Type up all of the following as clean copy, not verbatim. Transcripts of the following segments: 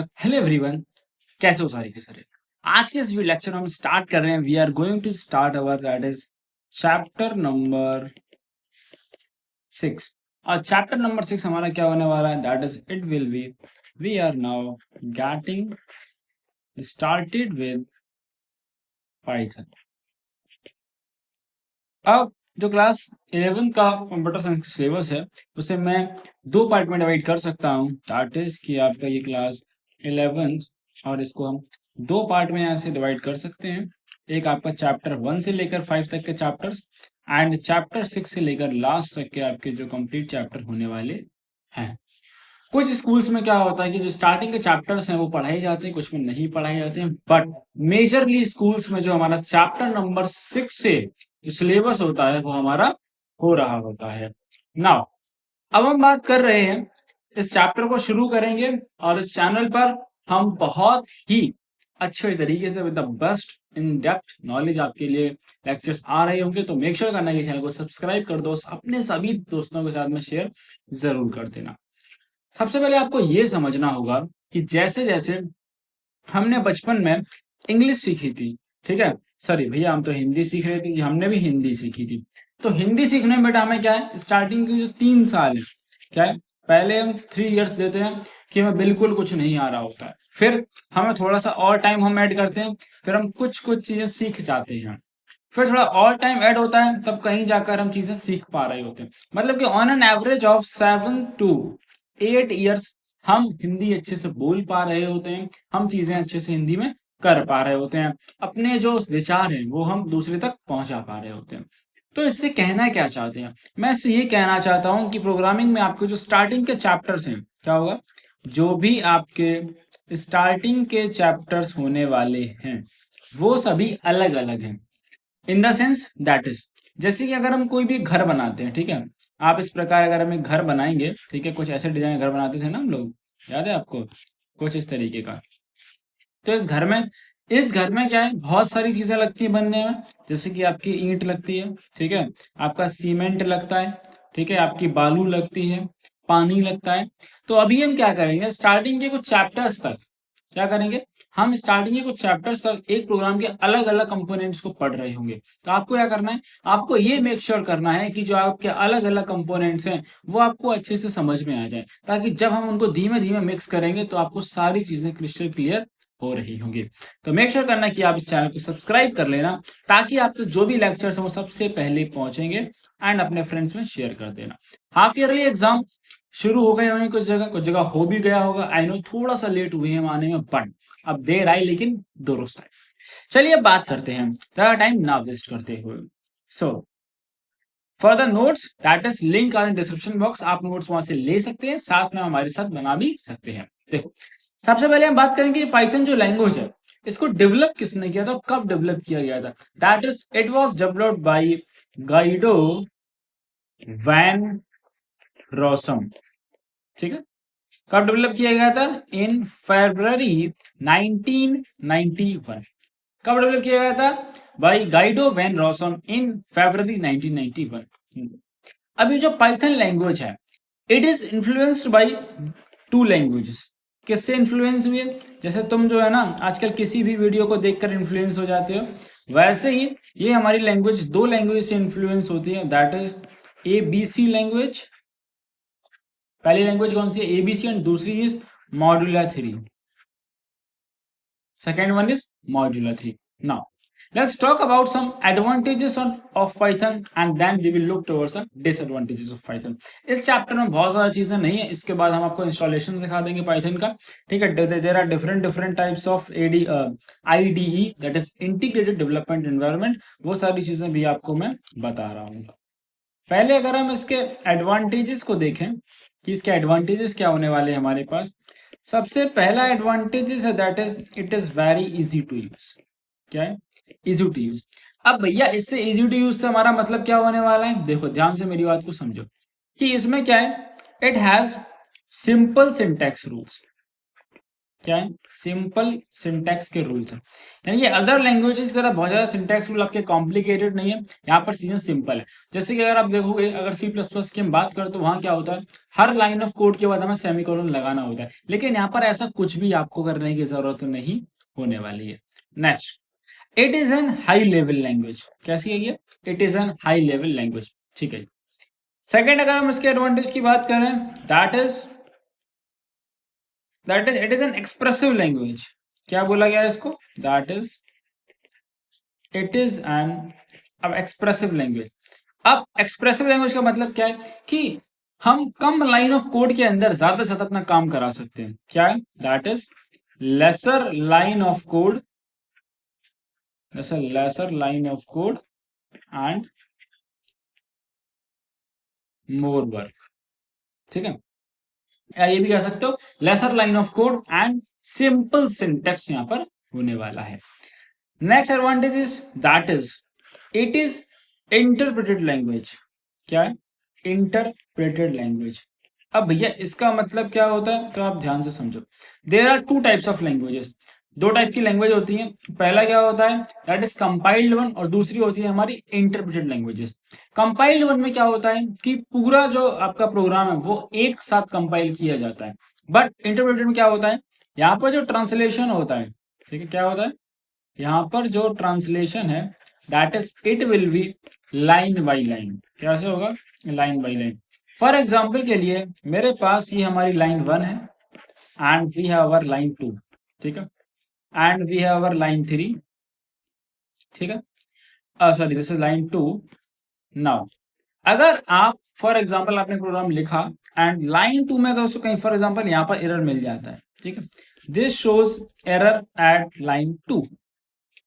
Hello everyone, कैसे हो सारे के सारे। आज के इस लेक्चर हम स्टार्ट कर रहे हैं। We are going to start our that is chapter number 6। और चैप्टर नंबर 6 हमारा क्या होने वाला है, that is it will be we are now getting started with Python. अब जो क्लास 11 का कंप्यूटर साइंस का सिलेबस है उसे मैं दो पार्ट में डिवाइड कर सकता हूँ। दैट इज कि आपका ये क्लास 11 और इसको हम दो पार्ट में यहाँ से डिवाइड कर सकते हैं। एक आपका चैप्टर 1 से लेकर 5 तक के चैप्टर्स एंड चैप्टर 6 से लेकर लास्ट तक के आपके जो कंप्लीट चैप्टर होने वाले हैं। कुछ स्कूल्स में क्या होता है कि जो स्टार्टिंग के चैप्टर्स हैं वो पढ़ाए जाते हैं, कुछ में नहीं पढ़ाए जाते हैं, बट मेजरली स्कूल्स में जो हमारा चैप्टर नंबर 6 से जो सिलेबस होता है वो हमारा हो रहा होता है। नाउ अब हम बात कर रहे हैं, इस चैप्टर को शुरू करेंगे और इस चैनल पर हम बहुत ही अच्छे तरीके से with the best in depth knowledge आपके लिए लेक्चर्स आ रहे होंगे। तो मेक श्योर करना कि चैनल को सब्सक्राइब कर दो, अपने सभी दोस्तों के साथ में शेयर जरूर कर देना। सबसे पहले आपको ये समझना होगा कि जैसे जैसे हमने बचपन में इंग्लिश सीखी थी, ठीक है, सॉरी भैया हम तो हिंदी सीख रहे थे जी, हमने भी हिंदी सीखी थी। तो हिंदी सीखने में बेटा हमें क्या है, स्टार्टिंग की जो 3 साल है क्या है, पहले हम 3 इयर्स देते हैं कि हमें बिल्कुल कुछ नहीं आ रहा होता है, फिर हमें थोड़ा सा और टाइम हम ऐड करते हैं, फिर हम कुछ कुछ चीजें सीख जाते हैं, फिर थोड़ा और टाइम ऐड होता है, तब कहीं जाकर हम चीजें सीख पा रहे होते हैं। मतलब कि on an average of 7 to 8 years हम हिंदी अच्छे से बोल पा रहे होते हैं, हम चीजें अच्छे से हिंदी में कर पा रहे होते हैं, अपने जो विचार हैं वो हम दूसरे तक पहुंचा पा रहे होते हैं। तो इससे कहना क्या चाहते हैं, मैं इससे ये कहना चाहता हूं कि प्रोग्रामिंग में आपके जो स्टार्टिंग के चैप्टर्स हैं, क्या होगा, जो भी आपके स्टार्टिंग के चैप्टर्स होने वाले हैं वो सभी अलग अलग हैं। In the sense that is, जैसे कि अगर हम कोई भी घर बनाते हैं, ठीक है, आप इस प्रकार अगर हम एक घर बनाएंगे, ठीक है, कुछ ऐसे डिजाइन घर बनाते थे ना हम लोग, याद है आपको, कुछ इस तरीके का। तो इस घर में क्या है, बहुत सारी चीजें लगती है बनने में, जैसे कि आपकी ईंट लगती है, ठीक है, आपका सीमेंट लगता है, ठीक है, आपकी बालू लगती है, पानी लगता है। तो अभी हम क्या करेंगे, स्टार्टिंग के कुछ चैप्टर्स तक क्या करेंगे, हम स्टार्टिंग के कुछ चैप्टर्स तक एक प्रोग्राम के अलग अलग कंपोनेंट्स को पढ़ रहे होंगे। तो आपको क्या करना है, आपको ये मेक श्योर करना है कि जो आपके अलग अलग कंपोनेंट्स हैं वो आपको अच्छे से समझ में आ जाए, ताकि जब हम उनको धीमे धीमे मिक्स करेंगे तो आपको सारी चीजें क्रिस्टल क्लियर हो रही होंगी। तो मेक श्योर करना कि आप इस चैनल को सब्सक्राइब कर लेना, ताकि आपके जो भी लेक्चर्स हैं वो सबसे पहले पहुंचेंगे, एंड अपने फ्रेंड्स में शेयर कर देना। हाफ ईयरली एग्जाम शुरू हो गए होंगे, कुछ जगह हो भी गया होगा, आई नो थोड़ा सा लेट हुए हैं आने में, बट अब देर आई लेकिन दुरुस्त आई। चलिए अब बात करते हैं, ज़्यादा टाइम ना वेस्ट करते हुए। So for the notes that is link in description box, आप नोट्स वहां से ले सकते हैं, साथ में हमारे साथ बना भी सकते हैं। देखो सबसे पहले हम बात करेंगे पाइथन जो लैंग्वेज है इसको डेवलप किसने किया था, कब डेवलप किया गया था। That is it was developed by Guido van Rossum, ठीक है। कब डेवलप किया गया था, इन फरवरी 1991। कब डेवलप किया गया था, बाय गाइडो वैन रॉसम इन फरवरी 1991। अब ये जो पाइथन लैंग्वेज है, it is influenced by two languages. किससे इन्फ्लुएंस हुए, जैसे तुम जो है ना आजकल किसी भी वीडियो को देखकर इन्फ्लुएंस हो जाते हो, वैसे ही ये हमारी लैंग्वेज दो लैंग्वेज से इन्फ्लुएंस होती है, दैट इज ABC लैंग्वेज। पहली लैंग्वेज कौन सी है, ABC, एंड दूसरी is modular 3। Second one is modular 3. Now, let's talk about some advantages of Python and then we will look towards some disadvantages of Python. इस chapter में बहुत सारी चीजें नहीं है, इसके बाद हम आपको इंस्टॉलेशन सिखा देंगे पाइथन का, ठीक है। There are different types of IDE, that is integrated development environment, वो सारी चीजें भी आपको मैं बता रहा हूँ। पहले अगर हम इसके एडवांटेजेस को देखें कि इसके एडवांटेजेस क्या होने वाले हैं हमारे पास, सबसे पहला एडवांटेजेस है that is it is very easy to use. क्या है, इजी टू यूज। अब भैया इससे इजी टू यूज से हमारा मतलब क्या होने वाला है, देखो ध्यान से मेरी बात को समझो कि इसमें क्या है, it has simple syntax rules. क्या है, सिंपल सिंटैक्स के रूल्स हैं। यानी ये अदर लैंग्वेजेस की तरह बहुत ज्यादा सिंटैक्स रूल आपके कॉम्प्लिकेटेड नहीं है, यहाँ पर चीजें सिंपल है। जैसे कि अगर आप देखोगे, अगर सी प्लस प्लस की हम बात करें तो वहां क्या होता है, हर लाइन ऑफ कोड के बाद हमें सेमीकोलन लगाना होता है, लेकिन यहाँ पर ऐसा कुछ भी आपको करने की जरूरत नहीं होने वाली है। Next, it is N high level language. कैसी है ये, it is N high level language, ठीक है। सेकेंड, अगर हम इसके एडवांटेज की बात करें, that is it is an expressive language. क्या बोला गया है इसको, that is it is N, अब एक्सप्रेसिव लैंग्वेज। अब एक्सप्रेसिव लैंग्वेज का मतलब क्या है कि हम कम लाइन ऑफ कोड के अंदर ज्यादा से ज्यादा अपना काम करा सकते हैं। क्या है, that is lesser line of code, lesser line of code and more work, ठीक है। या ये भी कह सकते हो lesser line of code and simple syntax यहां पर होने वाला है। Next advantage is that is it is interpreted language. क्या है, इंटरप्रेटेड लैंग्वेज। अब भैया इसका मतलब क्या होता है, तो आप ध्यान से समझो। There are two types of languages, दो टाइप की लैंग्वेज होती है। पहला क्या होता है, दैट इज कंपाइल्ड वन, और दूसरी होती है हमारी इंटरप्रेटेड लैंग्वेजेस। कंपाइल्ड वन में क्या होता है कि पूरा जो आपका प्रोग्राम है वो एक साथ कंपाइल किया जाता है। बट इंटरप्रेटेड में क्या होता है, यहाँ पर जो ट्रांसलेशन होता है, ठीक है, क्या होता है, यहाँ पर जो ट्रांसलेशन है that is it will be line by line. कैसे होगा, line by line. For example के लिए मेरे पास ये हमारी लाइन 1 है and we have our line 2, ठीक है, and we have our line 3, ठीक है, sorry this is line 2। Now अगर आप फॉर एग्जाम्पल आपने प्रोग्राम लिखा एंड लाइन 2 में अगर उसको कहीं फॉर एग्जाम्पल यहाँ पर एरर मिल जाता है, ठीक है, this shows error at line 2।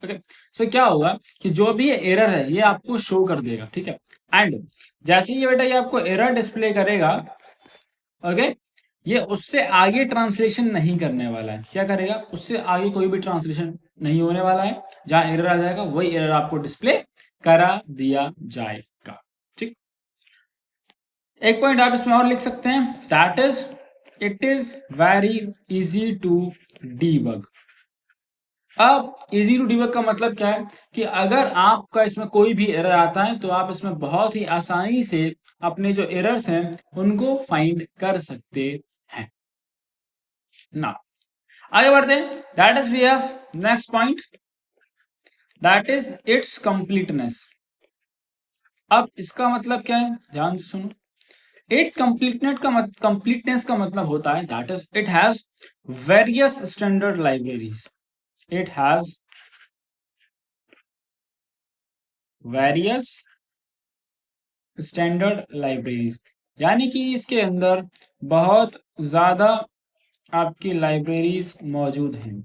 Okay, so क्या होगा कि जो भी एरर है ये आपको शो कर देगा, ठीक है। एंड जैसे ये बेटा ये आपको एरर डिस्प्ले करेगा, ओके, ये उससे आगे ट्रांसलेशन नहीं करने वाला है। क्या करेगा, उससे आगे कोई भी ट्रांसलेशन नहीं होने वाला है। जहां एरर आ जाएगा वही एरर आपको डिस्प्ले करा दिया जाएगा, ठीक। एक पॉइंट आप इसमें और लिख सकते हैं, that is it is very easy to debug. अब इजी टू डिबग का मतलब क्या है कि अगर आपका इसमें कोई भी एरर आता है तो आप इसमें बहुत ही आसानी से अपने जो एरर्स हैं उनको फाइंड कर सकते हैं ना। आगे बढ़ते हैं, that is we have next point, that is its completeness. अब इसका मतलब क्या है, ध्यान से सुनो। इट कंप्लीटनेस का मतलब होता है that is it has various standard libraries. It has various standard libraries, यानी कि इसके अंदर बहुत ज्यादा आपकी लाइब्रेरीज मौजूद हैं,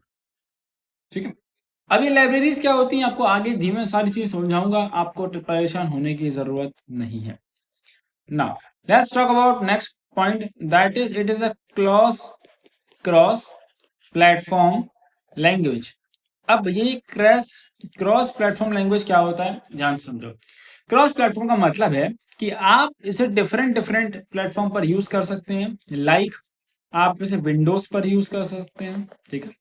ठीक है। अब ये लाइब्रेरीज क्या होती हैं आपको आगे धीमे सारी चीज समझाऊंगा, आपको परेशान होने की जरूरत नहीं है। Now let's talk about next point, that is it is a cross platform language. अब ये क्रॉस प्लेटफॉर्म लैंग्वेज क्या होता है, ध्यान से समझो। क्रॉस प्लेटफॉर्म का मतलब है कि आप इसे डिफरेंट डिफरेंट प्लेटफॉर्म पर यूज कर सकते हैं। लाइक आप इसे विंडोज पर यूज कर सकते हैं, ठीक है।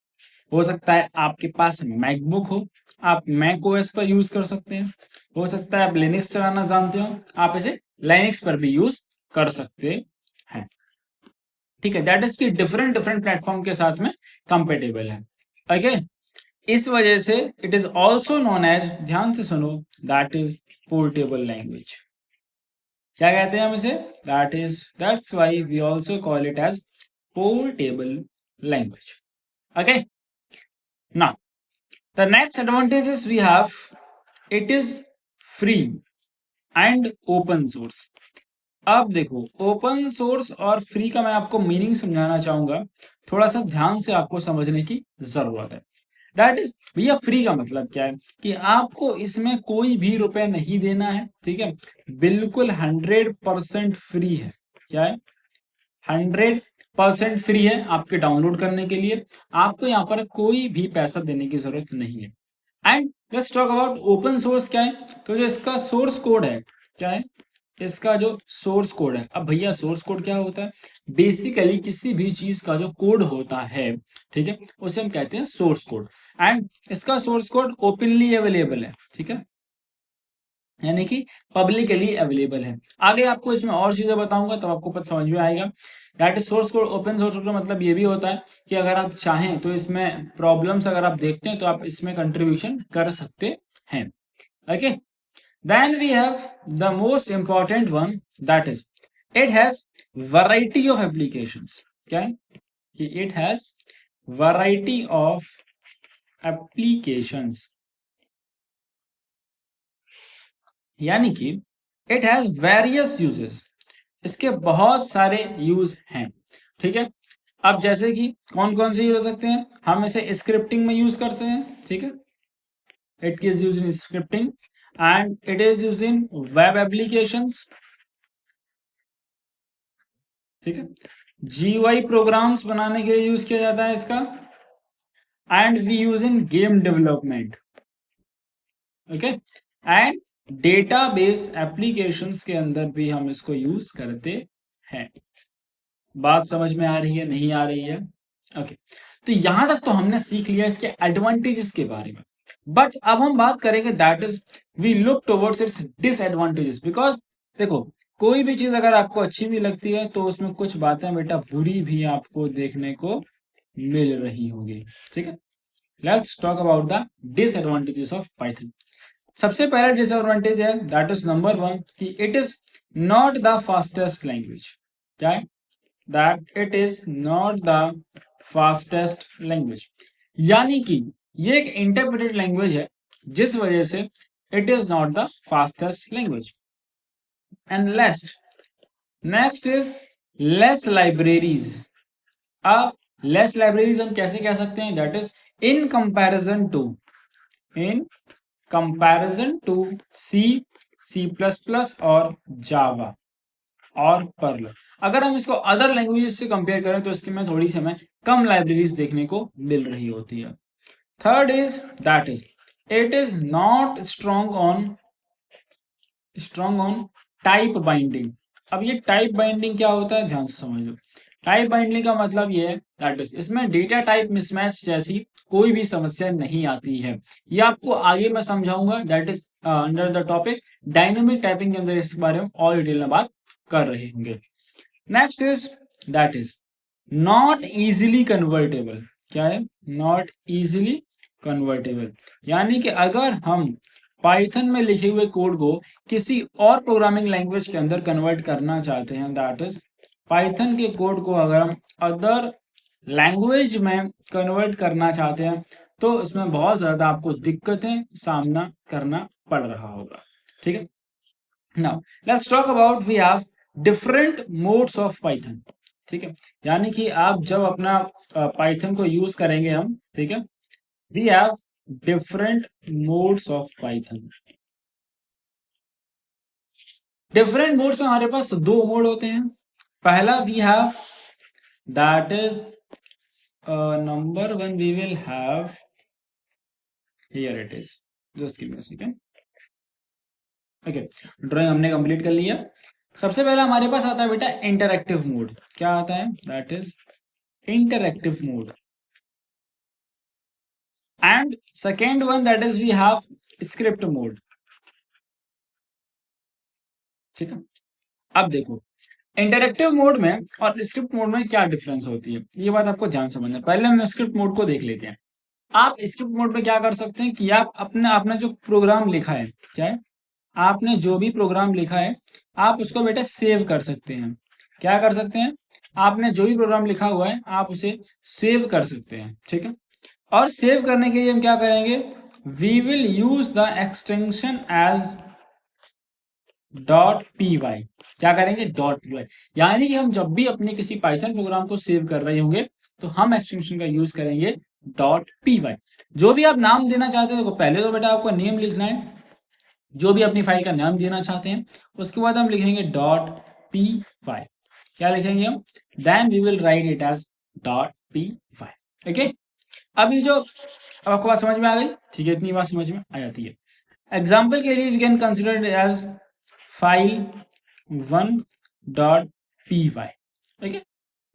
हो सकता है आपके पास मैकबुक हो, आप मैक ओएस पर यूज कर सकते हैं। हो सकता है आप लिनक्स चलाना जानते हो, आप इसे लाइनक्स पर भी यूज कर सकते हैं, ठीक है। दैट इज की डिफरेंट डिफरेंट प्लेटफॉर्म के साथ में कंपेटेबल है, ओके। इस वजह से it is also known as, ध्यान से सुनो, दैट इज पोर्टेबल लैंग्वेज। क्या कहते हैं हम इसे, that's why we also call it as portable language, okay. Now the next advantages we have, it is free and open source. अब देखो, ओपन सोर्स और फ्री का मैं आपको मीनिंग समझाना चाहूंगा, थोड़ा सा ध्यान से आपको समझने की जरूरत है। दैट इज भैया फ्री का मतलब क्या है कि आपको इसमें कोई भी रुपए नहीं देना है, ठीक है। बिल्कुल 100% फ्री है। क्या है, 100% फ्री है आपके डाउनलोड करने के लिए। आपको यहाँ पर कोई भी पैसा देने की जरूरत नहीं है। And let's talk about open source क्या है, तो जो इसका सोर्स कोड है, क्या है, इसका जो सोर्स कोड है। अब भैया सोर्स कोड क्या होता है? बेसिकली किसी भी चीज का जो कोड होता है, ठीक है, उसे हम कहते हैं सोर्स कोड। एंड इसका सोर्स कोड ओपनली अवेलेबल है, ठीक है, यानी कि पब्लिकली अवेलेबल है। आगे आपको इसमें और चीजें बताऊंगा तब आपको पता समझ में आएगा। That is source code. Open source code का मतलब ये भी होता है कि अगर आप चाहें तो इसमें प्रॉब्लम्स अगर आप देखते हैं तो आप इसमें कंट्रीब्यूशन कर सकते हैं। Okay, then we have the most important one, that is it has variety of applications. क्या है कि it has variety of applications, यानी कि इट हैज वेरियस यूजेस, इसके बहुत सारे यूज हैं, ठीक है। अब जैसे कि कौन कौन से यूज हो सकते हैं? हम इसे स्क्रिप्टिंग में यूज करते हैं, ठीक है, it is use in scripting and it is use in web applications, ठीक है, जीयूआई प्रोग्राम्स बनाने के लिए यूज किया जाता है इसका, and we use in game development, okay, and database applications के अंदर भी हम इसको यूज करते हैं। बात समझ में आ रही है, नहीं आ रही है? ओके, तो यहां तक तो हमने सीख लिया इसके एडवांटेजेस के बारे में। बट अब हम बात करेंगे that is we look towards its disadvantages. Because देखो, कोई भी चीज अगर आपको अच्छी भी लगती है तो उसमें कुछ बातें बेटा बुरी भी आपको देखने को मिल रही होंगी, ठीक है। Let's talk about the disadvantages of Python. सबसे पहला डिसएडवांटेज है दैट इज नंबर वन कि it is not the fastest language. क्या है? That it is not the fastest language, यानी कि ये एक इंटरप्रेटेड लैंग्वेज है जिस वजह से it is not the fastest language. And next is less libraries. अब लेस लाइब्रेरीज हम कैसे कह सकते हैं? That is in comparison to C, C plus plus और जावा और पर्ल। अगर हम इसको अदर लैंग्वेजेस से कंपेयर करें तो इसके में थोड़ी सी हमें कम लाइब्रेरीज देखने को मिल रही होती है। Third is that is it is not strong on type binding. अब ये टाइप बाइंडिंग क्या होता है, ध्यान से समझ लो। टाइप बाइंडिंग का मतलब ये है दैट इज इसमें डेटा टाइप मिसमैच जैसी कोई भी समस्या नहीं आती है। ये आपको आगे मैं समझाऊंगा, that is under the topic dynamic typing के अंदर इस बारे में और डिटेल में बात कर रहे होंगे। Next is that is not easily convertible. क्या है? नॉट इजीली कन्वर्टेबल, यानी कि अगर हम पाइथन में लिखे हुए कोड को किसी और प्रोग्रामिंग लैंग्वेज के अंदर कन्वर्ट करना चाहते हैं, दैट इज पाइथन के कोड को अगर हम अदर लैंग्वेज में कन्वर्ट करना चाहते हैं तो इसमें बहुत ज्यादा आपको दिक्कतें सामना करना पड़ रहा होगा, ठीक है। Now let's talk about we have different modes of Python, ठीक है, यानी कि आप जब अपना पाइथन को यूज करेंगे हम, ठीक है, we have different modes of Python. Different modes में हमारे पास दो मोड होते हैं। पहला we have that is number one we will have here it is, just give me a second. Okay, drawing हमने कंप्लीट कर लिया। सबसे पहले हमारे पास आता है बेटा इंटरएक्टिव मोड। क्या आता है? That is interactive mode. And second one that is we have script mode, ठीक है। अब देखो इंटरएक्टिव मोड में और स्क्रिप्ट मोड में क्या डिफरेंस होती है, ये बात आपको ध्यान समझना है। पहले हम स्क्रिप्ट मोड को देख लेते हैं। आप स्क्रिप्ट मोड में क्या कर सकते हैं कि आप अपने आपने जो प्रोग्राम लिखा है, क्या है, आपने जो भी प्रोग्राम लिखा है आप उसको बेटा सेव कर सकते हैं। क्या कर सकते हैं? आपने जो भी प्रोग्राम लिखा हुआ है आप उसे सेव कर सकते हैं, ठीक है। और सेव करने के लिए हम क्या करेंगे? We will use the extension as .py। क्या करेंगे? .py, यानी कि हम जब भी अपने किसी पाइथन प्रोग्राम को सेव कर रहे होंगे तो हम एक्सटेंशन का यूज करेंगे .py। जो भी आप नाम देना चाहते हैं, देखो पहले तो बेटा आपको नेम लिखना है, जो भी अपनी फाइल का नाम देना चाहते हैं, उसके बाद हम लिखेंगे .py। क्या लिखेंगे हम? Then we will write it as .py। Okay, अब ये जो अब आपको बात समझ में आ गई, ठीक है, इतनी बात समझ में आ जाती है। एग्जाम्पल के लिए we can consider as file 1.py। Okay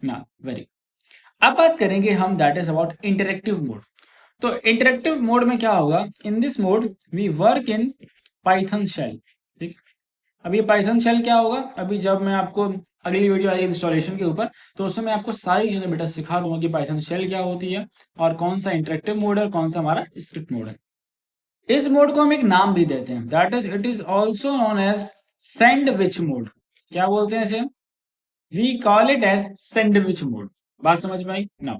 ना, वेरी। अब बात करेंगे हम that is about interactive mode. तो इंटरेक्टिव मोड में क्या होगा, in this mode we work in Python shell. ठीक, अब ये पाइथन शेल क्या होगा, अभी जब मैं आपको अगली वीडियो आएगी इंस्टॉलेशन के ऊपर, तो उसमें मैं आपको सारी चीजें बेटा सिखा दूंगा कि पाइथन शेल क्या होती है और कौन सा इंटरेक्टिव मोड है और कौन सा हमारा स्क्रिप्ट मोड है। इस मोड को हम एक नाम भी देते हैं, that is it is also known as sandwich mode. क्या बोलते हैं इसे, we call it as sandwich mode. बात समझ में आई ना।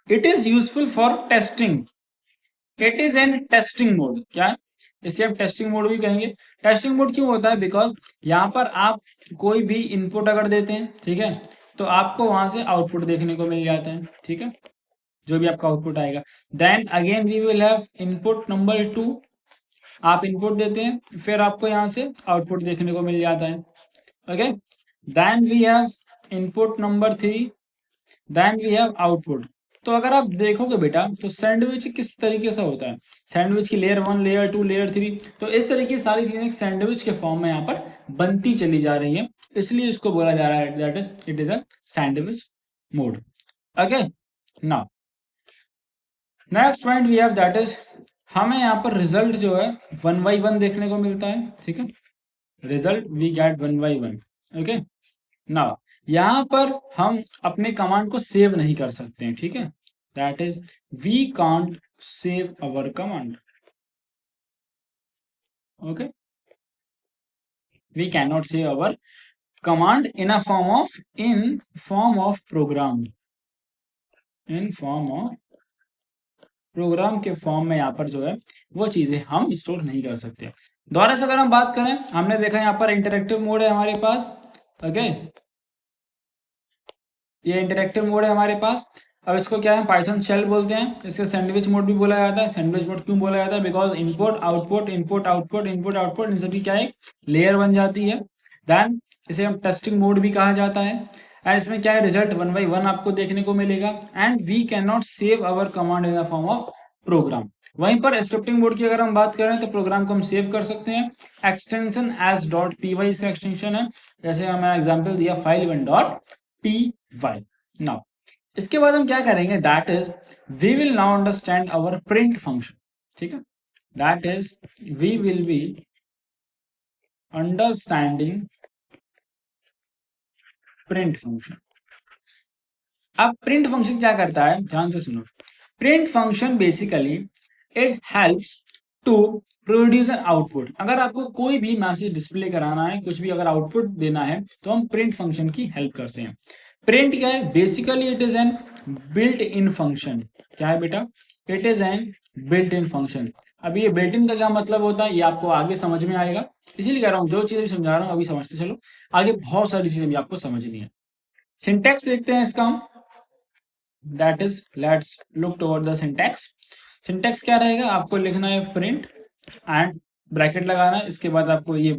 It is useful for testing, it is an testing mode. क्या है, इसे हम टेस्टिंग मोड भी कहेंगे। टेस्टिंग मोड क्यों होता है, बिकॉज यहाँ पर आप कोई भी इनपुट अगर देते हैं, ठीक है, तो आपको वहां से आउटपुट देखने को मिल जाता है। ठीक है, जो भी आपका आउटपुट आएगा। Then again we will have input number 2, आप इनपुट देते हैं, फिर आपको यहाँ से आउटपुट देखने को मिल जाता है। Okay, then we have input number 3, then we have output. तो अगर आप देखोगे बेटा, तो सैंडविच किस तरीके से होता है, सैंडविच की लेयर 1, लेयर 2, लेयर 3, तो इस तरीके की सारी चीजें सैंडविच के फॉर्म में यहाँ पर बनती चली जा रही है, इसलिए इसको बोला जा रहा है that is it is a sandwich mode. Okay, now next point we have that is, हमें यहाँ पर रिजल्ट जो है 1 by 1 देखने को मिलता है। ठीक है, result we get 1 by 1। Okay, now यहाँ पर हम अपने कमांड को सेव नहीं कर सकते हैं। ठीक है, that is we can't save our command. Okay, we can not save our command in a form of program, in form of program के फॉर्म में यहाँ पर जो है वो चीजें हम स्टोर नहीं कर सकते। दोबारा से अगर हम बात करें, हमने देखा यहाँ पर इंटरेक्टिव मोड है हमारे पास। ओके, ये इंटरेक्टिव मोड है हमारे पास। अब इसको क्या है, पाइथन शेल बोलते हैं, इसके सैंडविच मोड भी बोला जाता है। सैंडविच मोड क्यों बोला जाता है, because input output input output input output इन सभी क्या एक लेयर बन जाती है। देन इसे हम टेस्टिंग मोड भी कहा जाता है। एंड इसमें क्या है, रिजल्ट 1 by 1 आपको देखने को मिलेगा। And we can not save our command in the form of program. वहीं पर स्क्रिप्टिंग मोड की अगर हम बात करें, तो प्रोग्राम को हम सेव कर सकते हैं। Extension as dot P Y इसका एक्सटेंशन है, जैसे हमें एग्जाम्पल दिया फाइल 1.py। नाउ इसके बाद हम क्या करेंगे, that is we will now understand our print function. ठीक है, that is we will be understanding print function. अब प्रिंट फंक्शन क्या करता है, ध्यान से सुनो। Print function basically it helps to produce an output. अगर आपको कोई भी मैसेज डिस्प्ले कराना है, कुछ भी अगर आउटपुट देना है, तो हम प्रिंट फंक्शन की हेल्प करते हैं। प्रिंट क्या है, basically it is N built in function. क्या है बेटा, it is N built in function. अभी ये बिल्ट इन का क्या मतलब होता है, ये आपको आगे समझ में आएगा, इसीलिए कह रहा हूँ जो चीजें समझा रहा हूँ अभी समझते चलो, आगे बहुत सारी चीजें भी आपको समझनी है। सिंटेक्स देखते हैं इसका हम, that is let's look toward the syntax. Syntax क्या रहेगा, आपको लिखना है प्रिंट एंड ब्रैकेट लगाना है, इसके बाद आपको ये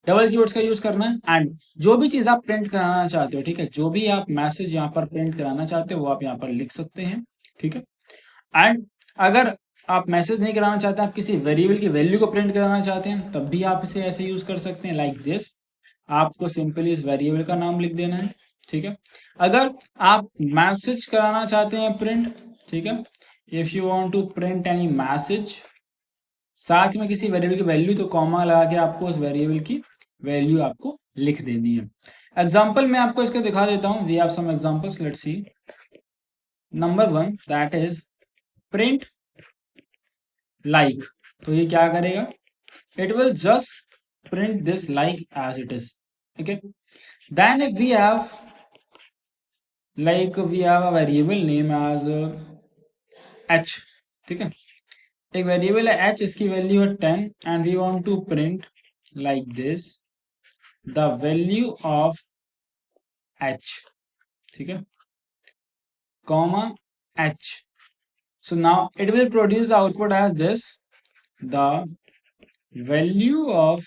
डबल कीवर्ड्स का यूज करना है। एंड जो भी चीज आप प्रिंट कराना चाहते हो, ठीक है, जो भी आप मैसेज यहाँ पर प्रिंट कराना चाहते हो वो आप यहाँ पर लिख सकते हैं। ठीक है, एंड अगर आप मैसेज नहीं कराना चाहते, आप किसी वेरिएबल की वैल्यू को प्रिंट कराना चाहते हैं, तब भी आप इसे ऐसे यूज कर सकते हैं, लाइक दिस। आपको सिंपली इस वेरिएबल का नाम लिख देना है। ठीक है, अगर आप मैसेज कराना चाहते हैं प्रिंट, ठीक है, if you want to print any message, साथ में किसी वेरिएबल की वैल्यू, तो कॉमा लगा के आपको उस वेरिएबल की वैल्यू आपको लिख देनी है। एग्जांपल मैं आपको इसके दिखा देता हूं, we have some examples, let's see. Number 1 that is print like. तो ये क्या करेगा, it will just print this like as it is. Okay, then if we have we have a variable name as h। ठीक है, एक variable है h, इसकी value है 10 and we want to print like this the value of h। ठीक है, comma h। so now it will produce the output as this, the value of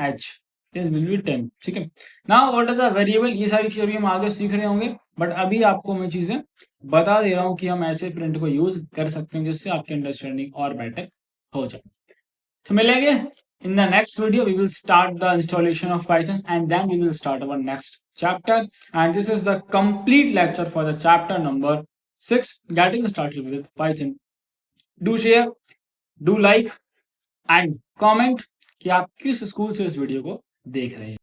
h is will be 10। ठीक है, now what is the variable, ये सारी चीजें अभी हम आगे सीख रहे होंगे, बट अभी आपको मैं चीजें बता दे रहा हूँ कि हम ऐसे प्रिंट को यूज कर सकते हैं जिससे आपकी अंडरस्टैंडिंग और बेटर हो जाए। तो मिलेंगे In the next video, we will start the installation of Python and then we will start our next chapter. And this is the complete lecture for the chapter number 6, getting started with Python. Do share, do like and comment कि आप किस school से इस video को देख रहे हैं.